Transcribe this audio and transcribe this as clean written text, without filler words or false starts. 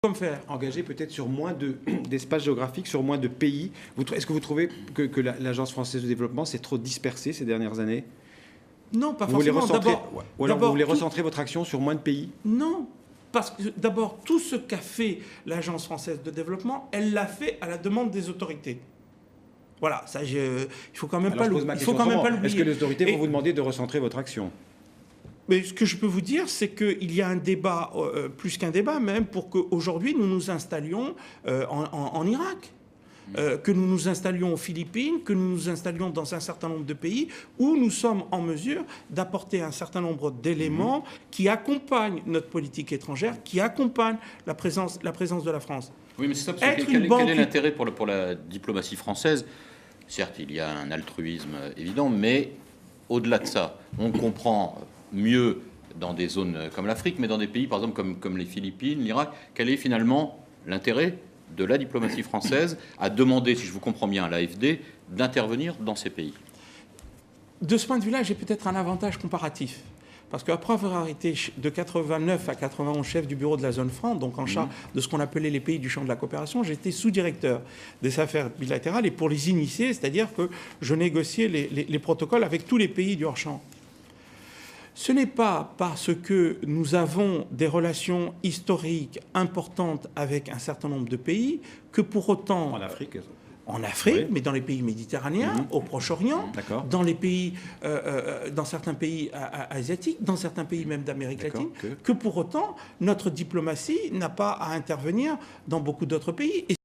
Comme faire. Engagé peut-être sur moins d'espace géographique, sur moins de pays. Est-ce que vous trouvez que l'Agence française de développement s'est trop dispersée ces dernières années? Non, pas Vous voulez forcément. ou alors vous voulez recentrer votre action sur moins de pays? Non, parce que d'abord, tout ce qu'a fait l'Agence française de développement, elle l'a fait à la demande des autorités. Voilà, ça, il faut quand même pas l'oublier. Est-ce que les autorités vont vous demander de recentrer votre action? Mais ce que je peux vous dire, c'est qu'il y a un débat, plus qu'un débat même, pour qu'aujourd'hui nous nous installions en Irak. Que nous nous installions aux Philippines, que nous nous installions dans un certain nombre de pays où nous sommes en mesure d'apporter un certain nombre d'éléments qui accompagnent notre politique étrangère, qui accompagnent la présence de la France. Oui, mais c'est ça, parce que quel est l'intérêt pour la diplomatie française? Certes, il y a un altruisme évident, mais au-delà de ça, on comprend mieux dans des zones comme l'Afrique, mais dans des pays, par exemple, comme les Philippines, l'Irak, quel est finalement l'intérêt de la diplomatie française à demander, si je vous comprends bien, à l'AFD d'intervenir dans ces pays? De ce point de vue-là, j'ai peut-être un avantage comparatif. Parce qu'après avoir été de 89 à 91 chef du bureau de la zone franc, donc en charge de ce qu'on appelait les pays du champ de la coopération, j'étais sous-directeur des affaires bilatérales et pour les initier, c'est-à-dire que je négociais les protocoles avec tous les pays du hors-champ. Ce n'est pas parce que nous avons des relations historiques importantes avec un certain nombre de pays que pour autant... En Afrique, oui. Mais dans les pays méditerranéens, au Proche-Orient, dans les pays, dans certains pays asiatiques, dans certains pays même d'Amérique latine, que pour autant, notre diplomatie n'a pas à intervenir dans beaucoup d'autres pays.